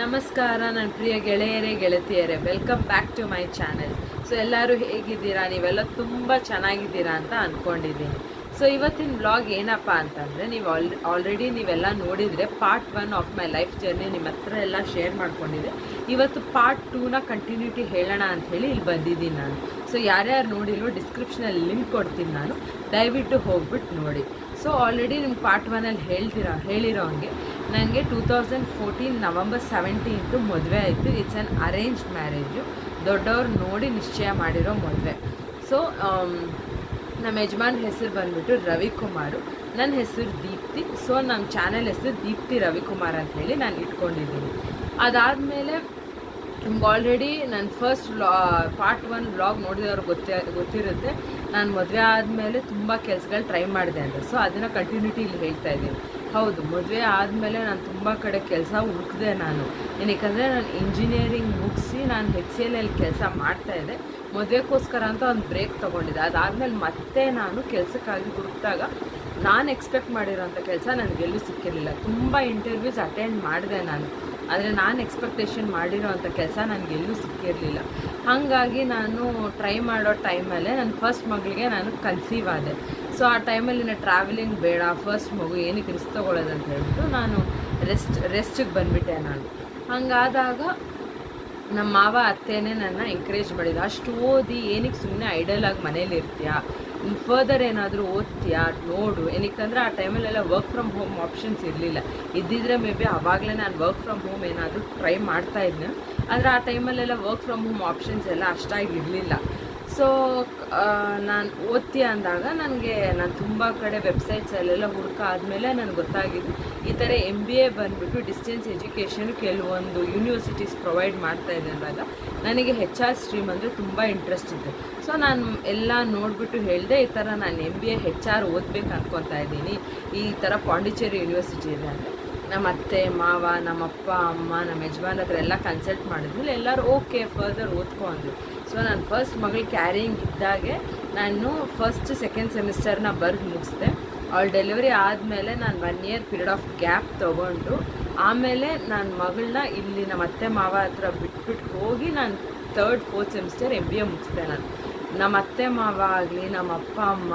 ನಮಸ್ಕಾರ ನನ್ನ ಪ್ರಿಯ ಗೆಳೆಯರೇ ಗೆಳತಿಯರೇ, welcome back to my channel. So ಎಲ್ಲರೂ ಹೇಗಿದ್ದೀರಾ? ನೀವೆಲ್ಲ ತುಂಬ ಚೆನ್ನಾಗಿದ್ದೀರಾ ಅಂತ ಅಂದ್ಕೊಂಡಿದ್ದೀನಿ. ಸೊ ಇವತ್ತಿನ ವ್ಲಾಗ್ ಏನಪ್ಪ ಅಂತಂದರೆ, ನೀವು ಆಲ್ರೆಡಿ ನೀವೆಲ್ಲ ನೋಡಿದರೆ part 1 of my life journey ನಿಮ್ಮ ಹತ್ರ ಎಲ್ಲ ಶೇರ್ ಮಾಡ್ಕೊಂಡಿದ್ದೆ. ಇವತ್ತು ಪಾರ್ಟ್ 2ನ ಕಂಟಿನ್ಯೂಟಿ ಹೇಳೋಣ ಅಂಥೇಳಿ ಇಲ್ಲಿ ಬಂದಿದ್ದೀನಿ ನಾನು. ಸೊ ಯಾರ್ಯಾರು ನೋಡಿಲ್ವೋ ಡಿಸ್ಕ್ರಿಪ್ಷನಲ್ಲಿ ಲಿಂಕ್ ಕೊಡ್ತೀನಿ ನಾನು, ದಯವಿಟ್ಟು ಹೋಗ್ಬಿಟ್ಟು ನೋಡಿ. ಸೊ ಆಲ್ರೆಡಿ ನಿಮ್ಗೆ ಪಾರ್ಟ್ 1ಅಲ್ಲಿ ಹೇಳಿರೋ ಹಂಗೆ ನನಗೆ 2014 ನವಂಬರ್ 17 ಮದುವೆ ಆಯಿತು. ಇಟ್ಸ್ ಆನ್ ಅರೇಂಜ್ಡ್ ಮ್ಯಾರೇಜು, ದೊಡ್ಡವ್ರು ನೋಡಿ ನಿಶ್ಚಯ ಮಾಡಿರೋ ಮದುವೆ. ಸೊ ನಮ್ಮ ಯಜಮಾನ್ ಹೆಸರು ಬಂದುಬಿಟ್ಟು ರವಿಕುಮಾರು, ನನ್ನ ಹೆಸರು ದೀಪ್ತಿ. ಸೊ ನಮ್ಮ ಚಾನೆಲ್ ಹೆಸರು ದೀಪ್ತಿ ರವಿಕುಮಾರ್ ಅಂತ ಹೇಳಿ ನಾನು ಇಟ್ಕೊಂಡಿದ್ದೀನಿ. ಅದಾದಮೇಲೆ ನಿಮ್ಗೆ ಆಲ್ರೆಡಿ ನನ್ನ ಫಸ್ಟ್ ಪಾರ್ಟ್ 1 ವ್ಲಾಗ್ ನೋಡಿದವ್ರಿಗೆ ಗೊತ್ತಿರುತ್ತೆ. ನಾನು ಮದುವೆ ಆದಮೇಲೆ ತುಂಬ ಕೆಲಸಗಳು ಟ್ರೈ ಮಾಡಿದೆ ಅಂತ. ಸೊ ಅದನ್ನು ಕಂಟಿನ್ಯೂಟಿ ಇಲ್ಲಿ ಹೇಳ್ತಾ ಇದ್ದೀನಿ. ಹೌದು, ಮದುವೆ ಆದಮೇಲೆ ನಾನು ತುಂಬ ಕಡೆ ಕೆಲಸ ಹುಡುಕಿದೆ ನಾನು. ಏನಕ್ಕೆ ನಾನು ಇಂಜಿನಿಯರಿಂಗ್ ಮುಗಿಸಿ ನಾನು HCL ಕೆಲಸ ಮಾಡ್ತಾಯಿದ್ದೆ. ಮದುವೆಗೋಸ್ಕರ ಅಂತ ಒಂದು ಬ್ರೇಕ್ ತೊಗೊಂಡಿದ್ದೆ. ಅದಾದಮೇಲೆ ಮತ್ತೆ ನಾನು ಕೆಲಸಕ್ಕಾಗಿ ಹುಡುಕಿದಾಗ ನಾನು ಎಕ್ಸ್ಪೆಕ್ಟ್ ಮಾಡಿರೋಂಥ ಕೆಲಸ ನನಗೆಲ್ಲೂ ಸಿಕ್ಕಿರಲಿಲ್ಲ. ತುಂಬ ಇಂಟರ್ವ್ಯೂಸ್ ಅಟೆಂಡ್ ಮಾಡಿದೆ ನಾನು, ಆದರೆ ನಾನು ಎಕ್ಸ್ಪೆಕ್ಟೇಷನ್ ಮಾಡಿರೋವಂಥ ಕೆಲಸ ನನಗೆಲ್ಲೂ ಸಿಕ್ಕಿರಲಿಲ್ಲ. ಹಾಗಾಗಿ ನಾನು ಟ್ರೈ ಮಾಡೋ ಟೈಮಲ್ಲೇ ನನ್ನ ಫಸ್ಟ್ ಮಗಳಿಗೆ ನಾನು ಕನ್ಸೀವ್ ಆದೆ. ಸೊ ಆ ಟೈಮಲ್ಲಿ ನಾನು ಟ್ರಾವೆಲಿಂಗ್ ಬೇಡ, ಫಸ್ಟ್ ಮಗು ಏನಕ್ಕೆ ರಿಸ್ಕ್ ತೊಗೊಳ್ಳೋದಂತ ಹೇಳ್ಬಿಟ್ಟು ನಾನು ರೆಸ್ಟಿಗೆ ಬಂದುಬಿಟ್ಟೆ ನಾನು. ಹಾಗಾದಾಗ ನಮ್ಮ ಮಾವ ಅತ್ತೇನೆ ನನ್ನ ಎಂಕರೇಜ್ ಮಾಡಿದ್ದು, ಅಷ್ಟು ಓದಿ ಏನಕ್ಕೆ ಸುಮ್ಮನೆ ಐಡಲಾಗಿ ಮನೇಲಿ ಇರ್ತೀಯಾ, ಫರ್ದರ್ ಏನಾದರೂ ಓದ್ತೀಯಾ ನೋಡು. ಏನಕ್ಕಂದರೆ ಆ ಟೈಮಲ್ಲೆಲ್ಲ ವರ್ಕ್ ಫ್ರಮ್ ಹೋಮ್ ಆಪ್ಷನ್ಸ್ ಇರಲಿಲ್ಲ. ಇದ್ದಿದ್ರೆ ಮೇ ಬಿ ಆವಾಗಲೇ ನಾನು ವರ್ಕ್ ಫ್ರಮ್ ಹೋಮ್ ಏನಾದರೂ ಟ್ರೈ ಮಾಡ್ತಾಯಿದ್ದೆ. ಆದರೆ ಆ ಟೈಮಲ್ಲೆಲ್ಲ ವರ್ಕ್ ಫ್ರಮ್ ಹೋಮ್ ಆಪ್ಷನ್ಸ್ ಎಲ್ಲ ಅಷ್ಟಾಗಿ ಇರಲಿಲ್ಲ. ಸೊ ನಾನು ಓದ್ತೀಯ ಅಂದಾಗ ನಾನು ತುಂಬ ಕಡೆ ವೆಬ್ಸೈಟ್ಸಲ್ಲೆಲ್ಲ ಹುಡುಕಾದ್ಮೇಲೆ ನನಗೆ ಗೊತ್ತಾಗಿದ್ದು ಈ ಥರ MBA ಬಂದುಬಿಟ್ಟು ಡಿಸ್ಟೆನ್ಸ್ ಎಜುಕೇಷನ್ ಕೆಲವೊಂದು ಯೂನಿವರ್ಸಿಟೀಸ್ ಪ್ರೊವೈಡ್ ಮಾಡ್ತಾಯಿದೆ ಅಂದಾಗ ನನಗೆ HR ಸ್ಟ್ರೀಮ್ ಅಂದರೆ ತುಂಬ ಇಂಟ್ರೆಸ್ಟ್ ಇದೆ. ಸೊ ನಾನು ಎಲ್ಲ ನೋಡಿಬಿಟ್ಟು ಹೇಳಿದೆ, ಈ ಥರ ನಾನು MBA HR ಓದಬೇಕು ಅಂದ್ಕೊತಾ ಇದ್ದೀನಿ, ಈ ಥರ ಪಾಂಡಿಚೇರಿ ಯೂನಿವರ್ಸಿಟಿ ಇದೆ ಅಂದರೆ ನಮ್ಮ ಅತ್ತೆ ಮಾವ, ನಮ್ಮಪ್ಪ ಅಮ್ಮ, ನಮ್ಮ ಯಜಮಾನ್ ಹತ್ರ ಎಲ್ಲ ಕನ್ಸಲ್ಟ್ ಮಾಡಿದ್ಮೇಲೆ ಎಲ್ಲರೂ ಓಕೆ ಫರ್ದರ್ ಓದ್ಕೊ ಅಂದರು. ಸೊ ನಾನು ಫಸ್ಟ್ ಮಗಳು ಕ್ಯಾರಿಯಿಂಗ್ ಇದ್ದಾಗೆ ನಾನು ಫಸ್ಟ್ ಸೆಕೆಂಡ್ ಸೆಮಿಸ್ಟರ್ನ ಬರೆದು ಮುಗಿಸ್ದೆ. ಅವಳು ಡೆಲಿವರಿ ಆದಮೇಲೆ ನಾನು 1 ಇಯರ್ ಪೀರಿಯಡ್ ಆಫ್ ಗ್ಯಾಪ್ ತೊಗೊಂಡು ಆಮೇಲೆ ನನ್ನ ಮಗಳನ್ನ ಇಲ್ಲಿ ನಮ್ಮ ಅತ್ತೆ ಮಾವ ಹತ್ರ ಬಿಟ್ಬಿಟ್ಟು ಹೋಗಿ ನಾನು 3rd 4th ಸೆಮಿಸ್ಟರ್ MBA ಮುಗಿಸ್ದೆ ನಾನು. ನಮ್ಮ ಅತ್ತೆ ಮಾವ ಆಗಲಿ, ನಮ್ಮ ಅಪ್ಪ ಅಮ್ಮ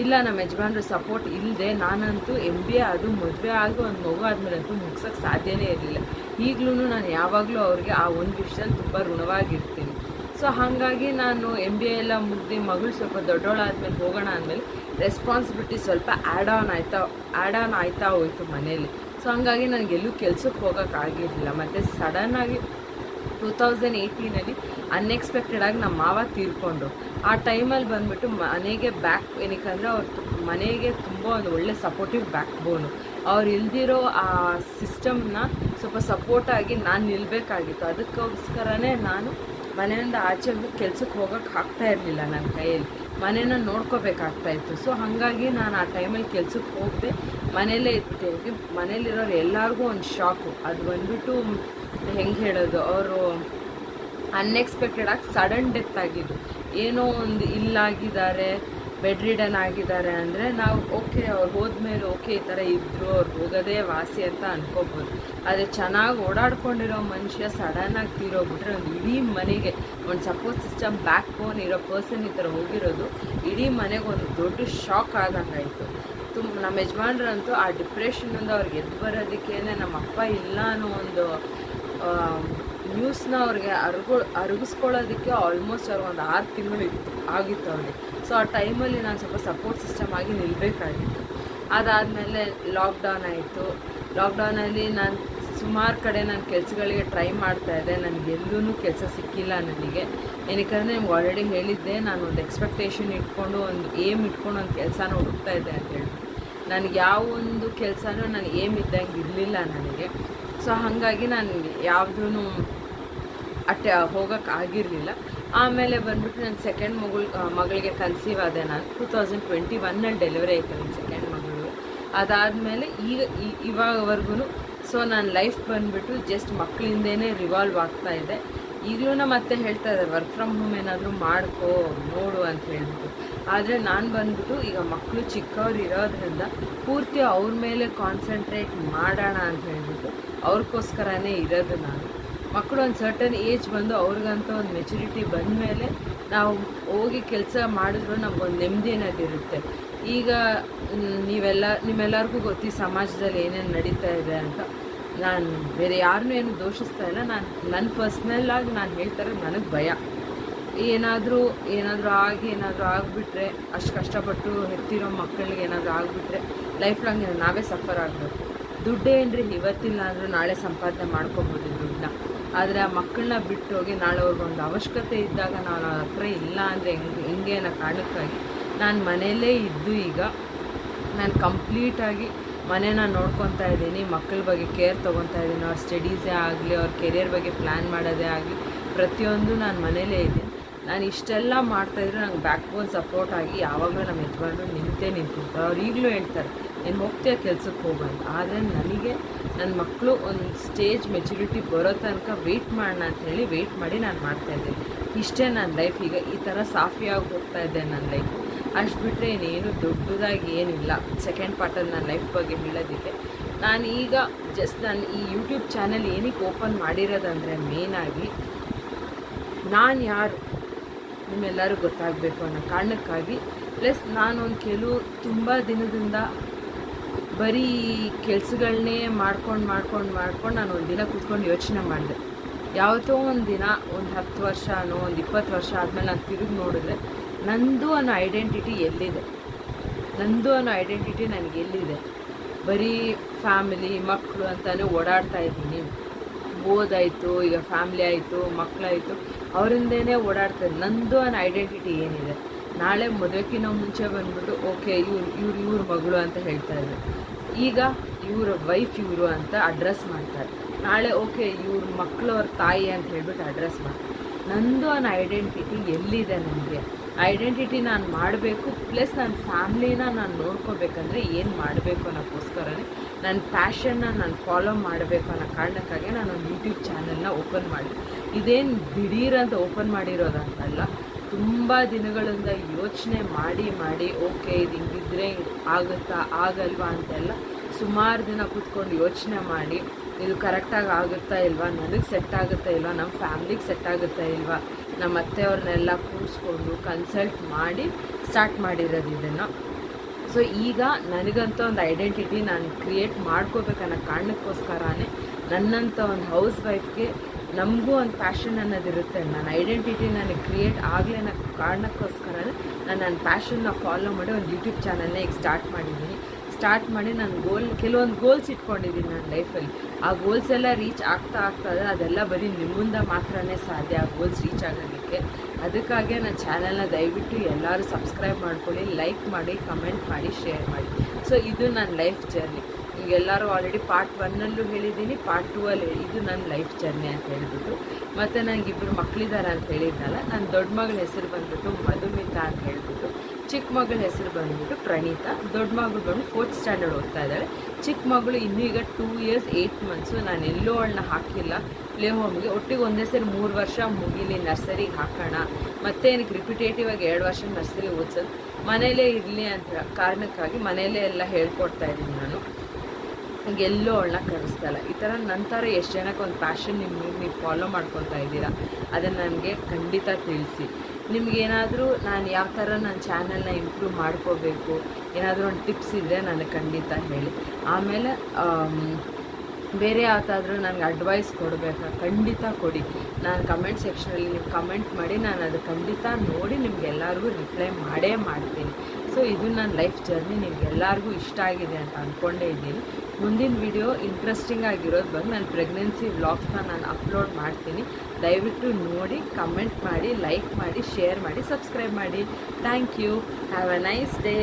ಇಲ್ಲ, ನಮ್ಮ ಯಜಮಾನ್ರು ಸಪೋರ್ಟ್ ಇಲ್ಲದೆ ನಾನಂತೂ MBA ಅದು ಮದುವೆ ಆಗಿ ಒಂದು ಮಗು ಆದಮೇಲಂತೂ ಮುಗ್ಸೋಕ್ಕೆ ಸಾಧ್ಯನೇ ಇರಲಿಲ್ಲ. ಈಗಲೂ ನಾನು ಯಾವಾಗಲೂ ಅವ್ರಿಗೆ ಆ ಒಂದು ವಿಷಯದಲ್ಲಿ ತುಂಬ ಋಣವಾಗಿರ್ತೀನಿ. ಸೊ ಹಾಗಾಗಿ ನಾನು MBA ಎಲ್ಲ ಮುಗ್ದು ಮಗಳು ಸ್ವಲ್ಪ ದೊಡ್ಡವಳಾದ್ಮೇಲೆ ಹೋಗೋಣ ಅಂದಮೇಲೆ ರೆಸ್ಪಾನ್ಸಿಬಿಲಿಟಿ ಸ್ವಲ್ಪ ಆ್ಯಡ್ ಆನ್ ಆಯ್ತಾ ಹೋಯಿತು ಮನೇಲಿ. ಸೊ ಹಾಗಾಗಿ ನನಗೆಲ್ಲೂ ಕೆಲ್ಸಕ್ಕೆ ಹೋಗೋಕ್ಕಾಗಿರಲಿಲ್ಲ. ಮತ್ತು ಸಡನ್ನಾಗಿ 2018 ಅನ್ಎಕ್ಸ್ಪೆಕ್ಟೆಡಾಗಿ ನಮ್ಮ ಮಾವ ತೀರ್ಕೊಂಡ್ರು. ಆ ಟೈಮಲ್ಲಿ ಬಂದುಬಿಟ್ಟು ಮನೆಗೆ ಏನಕ್ಕಂದರೆ ಅವ್ರು ಮನೆಗೆ ತುಂಬ ಒಂದು ಒಳ್ಳೆ ಸಪೋರ್ಟಿವ್ ಬ್ಯಾಕ್ ಬೋನು. ಅವ್ರು ಇಲ್ದಿರೋ ಆ ಸಿಸ್ಟಮ್ನ ಸ್ವಲ್ಪ ಸಪೋರ್ಟಾಗಿ ನಾನು ನಿಲ್ಲಬೇಕಾಗಿತ್ತು. ಅದಕ್ಕೋಸ್ಕರನೇ ನಾನು ಮನೆಯಿಂದ ಆಚೆ ಕೆಲ್ಸಕ್ಕೆ ಹೋಗೋಕ್ಕೆ ಆಗ್ತಾ ಇರಲಿಲ್ಲ. ನನ್ನ ಕೈಯಲ್ಲಿ ಮನೇನ ನೋಡ್ಕೋಬೇಕಾಗ್ತಾಯಿತ್ತು. ಸೊ ಹಾಗಾಗಿ ನಾನು ಆ ಟೈಮಲ್ಲಿ ಕೆಲ್ಸಕ್ಕೆ ಹೋಗದೆ ಮನೇಲೇ ಇರ್ತೀನಿ. ಮನೇಲಿರೋರು ಎಲ್ಲರಿಗೂ ಒಂದು ಶಾಕು. ಅದು ಬಂದುಬಿಟ್ಟು ಹೆಂಗೆ ಹೇಳೋದು, ಅವರು ಅನ್ಎಕ್ಸ್ಪೆಕ್ಟೆಡಾಗಿ ಸಡನ್ ಡೆತ್ ಆಗಿದ್ದು. ಏನೋ ಒಂದು ಇಲ್ಲಾಗಿದ್ದಾರೆ, ಬೆಡ್ ರಿಡನ್ ಆಗಿದ್ದಾರೆ ಅಂದರೆ ನಾವು ಓಕೆ, ಅವ್ರು ಹೋದ್ಮೇಲೆ ಓಕೆ ಈ ಥರ ಇದ್ದರು, ಅವ್ರು ಹೋಗೋದೇ ವಾಸಿ ಅಂತ ಅನ್ಕೋಬೋದು. ಆದರೆ ಚೆನ್ನಾಗಿ ಓಡಾಡ್ಕೊಂಡಿರೋ ಮನುಷ್ಯ ಸಡನ್ನಾಗಿ ತೀರೋಗ್ಬಿಟ್ರೆ ಒಂದು ಇಡೀ ಮನೆಗೆ ಒಂದು ಸಪೋರ್ಟ್ ಸಿಸ್ಟಮ್ ಬ್ಯಾಕ್ ಬೋನ್ ಇರೋ ಪರ್ಸನ್ ಈ ಥರ ಹೋಗಿರೋದು ಇಡೀ ಮನೆಗೆ ಒಂದು ದೊಡ್ಡ ಶಾಕ್ ಆದಂಗಾಯಿತು. ನಮ್ಮ ಯಜಮಾನ್ರಂತೂ ಆ ಡಿಪ್ರೆಷನಿಂದ ಅವ್ರಿಗೆ ಎದ್ದು ಬರೋದಕ್ಕೇ ನಮ್ಮ ಅಪ್ಪ ಇಲ್ಲ ಅನ್ನೋ ಒಂದು ನ್ಯೂಸ್ನ ಅವ್ರಿಗೆ ಅರಗಿಸ್ಕೊಳ್ಳೋದಕ್ಕೆ ಆಲ್ಮೋಸ್ಟ್ ಅವ್ರಿಗೆ ಒಂದು 6 ತಿಂಗಳು ಆಗಿತ್ತು ಅವ್ರಿಗೆ. ಸೊ ಆ ಟೈಮಲ್ಲಿ ನಾನು ಸ್ವಲ್ಪ ಸಪೋರ್ಟ್ ಸಿಸ್ಟಮ್ ಆಗಿ ನಿಲ್ಲಬೇಕಾಗಿತ್ತು. ಅದಾದಮೇಲೆ ಲಾಕ್ಡೌನ್ ಆಯಿತು. ಲಾಕ್ಡೌನಲ್ಲಿ ನಾನು ಸುಮಾರು ಕಡೆ ನಾನು ಕೆಲಸಗಳಿಗೆ ಟ್ರೈ ಮಾಡ್ತಾಯಿದ್ದೆ. ನನಗೆಲ್ಲೂ ಕೆಲಸ ಸಿಕ್ಕಿಲ್ಲ ನನಗೆ. ಏನಕ್ಕಂದರೆ ನಿಮ್ಗೆ ಆಲ್ರೆಡಿ ಹೇಳಿದ್ದೆ, ನಾನು ಒಂದು ಎಕ್ಸ್ಪೆಕ್ಟೇಷನ್ ಇಟ್ಕೊಂಡು ಒಂದು ಏಮ್ ಇಟ್ಕೊಂಡು ಒಂದು ಕೆಲಸನ ಹುಡುಕ್ತಾ ಇದ್ದೆ ಅಂತ ಹೇಳಿ. ನನಗೆ ಯಾವ ಒಂದು ಕೆಲಸನೂ ನಾನು ಏಮ್ ಇದ್ದಂಗೆ ಇರಲಿಲ್ಲ ನನಗೆ. ಸೊ ಹಾಗಾಗಿ ನಾನು ಯಾವುದೂ ಹೋಗೋಕ್ಕಾಗಿರಲಿಲ್ಲ. ಆಮೇಲೆ ಬಂದುಬಿಟ್ಟು ನನ್ನ ಸೆಕೆಂಡ್ ಮಗಳಿಗೆ ಕನ್ಸೀವ್ ಆದೆ ನಾನು. 2021 ಡೆಲಿವರಿ ಆಯಿತು ನನ್ನ ಸೆಕೆಂಡ್ ಮಗಳು. ಅದಾದಮೇಲೆ ಇವಾಗವರೆಗೂ ಸೊ ನನ್ನ ಲೈಫ್ ಬಂದುಬಿಟ್ಟು ಜಸ್ಟ್ ಮಕ್ಕಳಿಂದೇ ರಿವಾಲ್ವ್ ಆಗ್ತಾಯಿದೆ. ಈಗಲೂ ಮತ್ತೆ ಹೇಳ್ತಾ ಇದ್ದಾರೆ ವರ್ಕ್ ಫ್ರಮ್ ಹೋಮ್ ಏನಾದರೂ ಮಾಡ್ಕೋ ನೋಡು ಅಂತ ಹೇಳ್ಬಿಟ್ಟು. ಆದರೆ ನಾನು ಬಂದ್ಬಿಟ್ಟು ಈಗ ಮಕ್ಕಳು ಚಿಕ್ಕವ್ರು ಇರೋದ್ರಿಂದ ಪೂರ್ತಿ ಅವ್ರ ಮೇಲೆ ಕಾನ್ಸಂಟ್ರೇಟ್ ಮಾಡೋಣ ಅಂತ ಹೇಳ್ಬಿಟ್ಟು ಅವ್ರಿಗೋಸ್ಕರನೇ ಇರೋದು ನಾನು. ಮಕ್ಕಳು ಒಂದು ಸರ್ಟನ್ ಏಜ್ ಬಂದು ಅವ್ರಿಗಂತ ಒಂದು ಮೆಚುರಿಟಿ ಬಂದಮೇಲೆ ನಾವು ಹೋಗಿ ಕೆಲಸ ಮಾಡಿದ್ರು ನಮಗೊಂದು ನೆಮ್ಮದಿ ಅನ್ನೋದಿರುತ್ತೆ. ಈಗ ನಿಮ್ಮೆಲ್ಲರಿಗೂ ಗೊತ್ತಿ ಸಮಾಜದಲ್ಲಿ ಏನೇನು ನಡೀತಾ ಇದೆ ಅಂತ. ನಾನು ಬೇರೆ ಯಾರನ್ನೂ ಏನು ದೋಷಿಸ್ತಾ ಇಲ್ಲ. ನನ್ನ ಪರ್ಸ್ನಲ್ಲಾಗಿ ನಾನು ಹೇಳ್ತಾರೆ, ನನಗೆ ಭಯ ಏನಾದರೂ ಆಗಿಬಿಟ್ರೆ, ಅಷ್ಟು ಕಷ್ಟಪಟ್ಟು ಹೆತ್ತಿರೋ ಮಕ್ಕಳಿಗೆ ಏನಾದರೂ ಆಗಿಬಿಟ್ರೆ ಲೈಫ್ ಲಾಂಗ್ ನಾವೇ ಸಫರ್ ಆಗಬೇಕು. ದುಡ್ಡೇನ್ರಿ ಇವತ್ತಿಲ್ಲ ಅಂದರೂ ನಾಳೆ ಸಂಪಾದನೆ ಮಾಡ್ಕೊಬೋದು ದುಡ್ಡನ್ನ. ಆದರೆ ಆ ಮಕ್ಕಳನ್ನ ಬಿಟ್ಟು ಹೋಗಿ ನಾಳೆ ಅವ್ರಿಗೊಂದು ಅವಶ್ಯಕತೆ ಇದ್ದಾಗ ನಾವು ಅವ್ರ ಹತ್ರ ಇಲ್ಲ ಅಂದರೆ ಹೆಂಗೆ ಅನ್ನೋ ಕಾರಣಕ್ಕಾಗಿ ನಾನು ಮನೆಯಲ್ಲೇ ಇದ್ದು ಈಗ ನಾನು ಕಂಪ್ಲೀಟಾಗಿ ಮನೇನ ನೋಡ್ಕೊತಾ ಇದ್ದೀನಿ. ಮಕ್ಕಳ ಬಗ್ಗೆ ಕೇರ್ ತೊಗೊತಾ ಇದ್ದೀನಿ. ಅವ್ರ ಸ್ಟಡೀಸೇ ಆಗಲಿ, ಅವ್ರ ಕೆರಿಯರ್ ಬಗ್ಗೆ ಪ್ಲ್ಯಾನ್ ಮಾಡೋದೇ ಆಗಲಿ, ಪ್ರತಿಯೊಂದು ನಾನು ಮನೇಲೇ ಇದ್ದೀನಿ. ನಾನು ಇಷ್ಟೆಲ್ಲ ಮಾಡ್ತಾಯಿದ್ರೆ ನಂಗೆ ಬ್ಯಾಕ್ ಬೋನ್ ಸಪೋರ್ಟ್ ಆಗಿ ಯಾವಾಗಲೂ ನಮ್ಮ ಯಜಮಾನರು ನಿಂತಿರ್ತಾರೆ. ಅವ್ರು ಈಗಲೂ ಹೇಳ್ತಾರೆ, ನೀನು ಹೋಗ್ತೀಯ ಕೆಲ್ಸಕ್ಕೆ ಹೋಗಂತ. ಆದರೆ ನನಗೆ ನನ್ನ ಮಕ್ಕಳು ಒಂದು ಸ್ಟೇಜ್ ಮೆಚುರಿಟಿ ಬರೋ ತನಕ ವೆಯ್ಟ್ ಮಾಡೋಣ ಅಂಥೇಳಿ ವೆಯ್ಟ್ ಮಾಡಿ ನಾನು ಮಾಡ್ತಾಯಿದ್ದೀನಿ. ಇಷ್ಟೇ ನನ್ನ ಲೈಫ್. ಈಗ ಈ ಥರ ಸಾಫಿಯಾಗಿ ಹೋಗ್ತಾ ಇದೆ ನನ್ನ ಲೈಫ್. ಅಷ್ಟು ಬಿಟ್ಟರೆ ಇನ್ನೇನು ದೊಡ್ಡದಾಗಿ ಏನಿಲ್ಲ. ಸೆಕೆಂಡ್ ಪಾರ್ಟಲ್ಲಿ ನನ್ನ ಲೈಫ್ ಬಗ್ಗೆ ಹೇಳೋದಕ್ಕೆ ನಾನು ಈಗ ನಾನು ಈ ಯೂಟ್ಯೂಬ್ ಚಾನಲ್ ಏನಕ್ಕೆ ಓಪನ್ ಮಾಡಿರೋದಂದರೆ ಮೇಯ್ನಾಗಿ ನಾನು ಯಾರು ನಿಮ್ಮೆಲ್ಲರೂ ಗೊತ್ತಾಗಬೇಕು ಅನ್ನೋ ಕಾರಣಕ್ಕಾಗಿ. ಪ್ಲಸ್ ನಾನೊಂದು ತುಂಬ ದಿನದಿಂದ ಬರೀ ಕೆಲಸಗಳನ್ನೇ ಮಾಡ್ಕೊಂಡು ನಾನು ಒಂದು ದಿನ ಕೂತ್ಕೊಂಡು ಯೋಚನೆ ಮಾಡಿದೆ. ಯಾವತ್ತೋ ಒಂದು ದಿನ ಒಂದು 10 ವರ್ಷನೋ ಒಂದು 20 ವರ್ಷ ಆದಮೇಲೆ ನಾನು ತಿರುಗಿ ನೋಡಿದ್ರೆ ನಂದು ಅನ್ನೋ ಐಡೆಂಟಿಟಿ ಎಲ್ಲಿದೆ, ನನಗೆಲ್ಲಿದೆ? ಬರೀ ಫ್ಯಾಮಿಲಿ ಮಕ್ಕಳು ಅಂತಲೇ ಓಡಾಡ್ತಾ ಇದ್ದೀನಿ. ಓದಾಯಿತು, ಈಗ ಫ್ಯಾಮ್ಲಿ ಆಯಿತು, ಮಕ್ಕಳಾಯಿತು, ಅವರಿಂದೇ ಓಡಾಡ್ತಾರೆ. ನಂದು ಅನ್ನೋ ಐಡೆಂಟಿಟಿ ಏನಿದೆ? ನಾಳೆ ಮದುವೆಗಿನ್ನ ಮುಂಚೆ ಬಂದ್ಬಿಟ್ಟು ಓಕೆ ಇವ್ರ ಮಗಳು ಅಂತ ಹೇಳ್ತಾ ಇದ್ರು. ಈಗ ಇವ್ರ ವೈಫ್ ಇವರು ಅಂತ ಅಡ್ರೆಸ್ ಮಾಡ್ತಾರೆ. ನಾಳೆ ಓಕೆ ಇವ್ರ ಮಕ್ಕಳವ್ರ ತಾಯಿ ಅಂತ ಹೇಳ್ಬಿಟ್ಟು ಅಡ್ರೆಸ್ ಮಾಡ್ತಾರೆ. ನಂದು ಅನ್ನೋ ಐಡೆಂಟಿಟಿ ಎಲ್ಲಿದೆ? ನನಗೆ ಐಡೆಂಟಿಟಿ ನಾನು ಮಾಡಬೇಕು. ಪ್ಲಸ್ ನನ್ನ ಫ್ಯಾಮ್ಲಿನ ನಾನು ನೋಡ್ಕೋಬೇಕಂದ್ರೆ ಏನು ಮಾಡಬೇಕು ಅನ್ನೋಕ್ಕೋಸ್ಕರನೇ ನನ್ನ ಪ್ಯಾಷನ್ನ ನಾನು ಫಾಲೋ ಮಾಡಬೇಕು ಅನ್ನೋ ಕಾರಣಕ್ಕಾಗಿ ನಾನೊಂದು ಯೂಟ್ಯೂಬ್ ಚಾನಲ್ನ ಓಪನ್ ಮಾಡಿದೆ. ಇದೇನು ದಿಢೀರಂತ ಓಪನ್ ಮಾಡಿರೋದಂತಲ್ಲ, ತುಂಬ ದಿನಗಳಿಂದ ಯೋಚನೆ ಮಾಡಿ ಓಕೆ ಇದು ಹಿಂಗಿದ್ರೆ ಆಗುತ್ತಾ ಆಗಲ್ವಾ ಅಂತೆಲ್ಲ ಸುಮಾರು ದಿನ ಕೂತ್ಕೊಂಡು ಯೋಚನೆ ಮಾಡಿ ಇದು ಕರೆಕ್ಟಾಗಿ ಆಗುತ್ತಾ ಇಲ್ವಾ, ನನಗೆ ಸೆಟ್ ಆಗುತ್ತಾ ಇಲ್ವಾ, ನಮ್ಮ ಫ್ಯಾಮ್ಲಿಗೆ ಸೆಟ್ ಆಗುತ್ತಾ ಇಲ್ವಾ, ನಮ್ಮ ಅತ್ತೆಯವ್ರನ್ನೆಲ್ಲ ಕೂರಿಸ್ಕೊಂಡು ಕನ್ಸಲ್ಟ್ ಮಾಡಿ ಸ್ಟಾರ್ಟ್ ಮಾಡಿರೋದು ಇದನ್ನು. ಸೊ ಈಗ ನನಗಂತ ಒಂದು ಐಡೆಂಟಿಟಿ ನಾನು ಕ್ರಿಯೇಟ್ ಮಾಡ್ಕೋಬೇಕನ್ನೋ ಕಾರಣಕ್ಕೋಸ್ಕರನೇ ನನ್ನಂಥ ಒಂದು ಹೌಸ್ ವೈಫ್ಗೆ ನಮಗೂ ಒಂದು ಪ್ಯಾಷನ್ ಅನ್ನೋದಿರುತ್ತೆ. ನನ್ನ ಐಡೆಂಟಿಟಿ ನನಗೆ ಕ್ರಿಯೇಟ್ ಆಗಲಿ ಅನ್ನೋ ಕಾರಣಕ್ಕೋಸ್ಕರನೇ ನಾನು ನನ್ನ ಪ್ಯಾಷನ್ನ ಫಾಲೋ ಮಾಡಿ ಒಂದು ಯೂಟ್ಯೂಬ್ ಚಾನಲ್ನ ಈಗ ಸ್ಟಾರ್ಟ್ ಮಾಡಿ ನಾನು ಕೆಲವೊಂದು ಗೋಲ್ಸ್ ಇಟ್ಕೊಂಡಿದ್ದೀನಿ ನನ್ನ ಲೈಫಲ್ಲಿ. ಆ ಗೋಲ್ಸ್ ಎಲ್ಲ ರೀಚ್ ಆಗ್ತಾಯಿದೆ. ಅದೆಲ್ಲ ಬರೀ ನಿಮ್ಮಿಂದ ಮಾತ್ರನೇ ಸಾಧ್ಯ ಆ ಗೋಲ್ಸ್ ರೀಚ್ ಆಗೋದಕ್ಕೆ. ಅದಕ್ಕಾಗೆ ನನ್ನ ಚಾನಲ್ನ ದಯವಿಟ್ಟು ಎಲ್ಲರೂ ಸಬ್ಸ್ಕ್ರೈಬ್ ಮಾಡ್ಕೊಳ್ಳಿ, ಲೈಕ್ ಮಾಡಿ, ಕಮೆಂಟ್ ಮಾಡಿ, ಶೇರ್ ಮಾಡಿ. ಸೊ ಇದು ನನ್ನ ಲೈಫ್ ಜರ್ನಿ. ಈಗೆಲ್ಲರೂ ಆಲ್ರೆಡಿ ಪಾರ್ಟ್ 1ಅಲ್ಲೂ ಹೇಳಿದ್ದೀನಿ, ಪಾರ್ಟ್ 2ಅಲ್ಲಿ ಇದು ನನ್ನ ಲೈಫ್ ಜರ್ನಿ ಅಂತ ಹೇಳ್ಬಿಟ್ಟು. ಮತ್ತು ನನಗಿಬ್ಬರು ಮಕ್ಕಳಿದ್ದಾರೆ ಅಂತ ಹೇಳಿದ್ನಲ್ಲ, ನನ್ನ ದೊಡ್ಡ ಮಗಳ ಹೆಸರು ಬಂದ್ಬಿಟ್ಟು ಮಧುಮಿತಾ ಅಂತ ಹೇಳ್ಬಿಟ್ಟು, ಚಿಕ್ಕ ಮಗಳ ಹೆಸರು ಬಂದ್ಬಿಟ್ಟು ಪ್ರಣೀತಾ. ದೊಡ್ಡ ಮಗಳು ಬಂದು 4th ಸ್ಟ್ಯಾಂಡರ್ಡ್ ಓದ್ತಾ ಇದ್ದಾಳೆ. ಚಿಕ್ಕ ಮಗಳು ಇನ್ನೂ ಈಗ 2 years 8 months. ನಾನು ಎಲ್ಲೂ ಅವಳನ್ನ ಹಾಕಿಲ್ಲ ಪ್ಲೇ ಹೋಮ್ಗೆ. ಒಟ್ಟಿಗೆ ಒಂದೇ ಸರಿ 3 ವರ್ಷ ಮುಗಿಲಿ, ನರ್ಸರಿಗೆ ಹಾಕೋಣ, ಮತ್ತೆ ಏನಕ್ಕೆ ರಿಪಿಟೇಟಿವ್ ಆಗಿ 2 ವರ್ಷ ನರ್ಸರಿ ಓದಿಸೋದು, ಮನೇಲೇ ಇರಲಿ ಅಂತ ಕಾರಣಕ್ಕಾಗಿ ಮನೆಯಲ್ಲೇ ಎಲ್ಲ ಹೇಳ್ಕೊಡ್ತಾ ಇದ್ದೀನಿ ನಾನು. ಈಗ ಎಲ್ಲೂ ಅವಳನ್ನ ಕಳಿಸ್ತಲ್ಲ. ಈ ಥರ ನಂತರ ಎಷ್ಟು ಜನಕ್ಕೆ ಒಂದು ಪ್ಯಾಷನ್ ನೀವು ಫಾಲೋ ಮಾಡ್ಕೊತಾ ಇದ್ದೀರಾ, ಅದನ್ನು ನನಗೆ ಖಂಡಿತ ತಿಳಿಸಿ. ನಿಮಗೇನಾದರೂ ನಾನು ಯಾವ ಥರ ನನ್ನ ಚಾನಲ್ನ ಇಂಪ್ರೂವ್ ಮಾಡ್ಕೋಬೇಕು, ಏನಾದರೂ ಒಂದು ಟಿಪ್ಸ್ ಇದ್ದರೆ ನನಗೆ ಖಂಡಿತ ಹೇಳಿ. ಆಮೇಲೆ ಬೇರೆ ಯಾವುದಾದ್ರೂ ನನಗೆ ಅಡ್ವೈಸ್ ಕೊಡಬೇಕಾ, ಖಂಡಿತ ಕೊಡಿ. ನಾನು ಕಮೆಂಟ್ ಸೆಕ್ಷನಲ್ಲಿ ನೀವು ಕಮೆಂಟ್ ಮಾಡಿ, ನಾನು ಅದು ಖಂಡಿತ ನೋಡಿ ನಿಮಗೆಲ್ಲರಿಗೂ ರಿಪ್ಲೈ ಮಾಡೇ ಮಾಡ್ತೀನಿ. ಸೊ ಇದು ನನ್ನ ಲೈಫ್ ಜರ್ನಿ ನಿಮಗೆಲ್ಲರಿಗೂ ಇಷ್ಟ ಆಗಿದೆ ಅಂತ ಅಂದ್ಕೊಂಡೇ ಇದ್ದೀನಿ. ಮುಂದಿನ ವಿಡಿಯೋ ಇಂಟ್ರೆಸ್ಟಿಂಗ್ ಆಗಿರೋದು ಬಂದು ನಾನು ಪ್ರೆಗ್ನೆನ್ಸಿ ವ್ಲಾಗ್ಸ್ನ ನಾನು ಅಪ್ಲೋಡ್ ಮಾಡ್ತೀನಿ. ದಯವಿಟ್ಟು ನೋಡಿ, ಕಮೆಂಟ್ ಮಾಡಿ, ಲೈಕ್ ಮಾಡಿ, ಶೇರ್ ಮಾಡಿ, ಸಬ್ಸ್ಕ್ರೈಬ್ ಮಾಡಿ. Thank you. Have a nice day.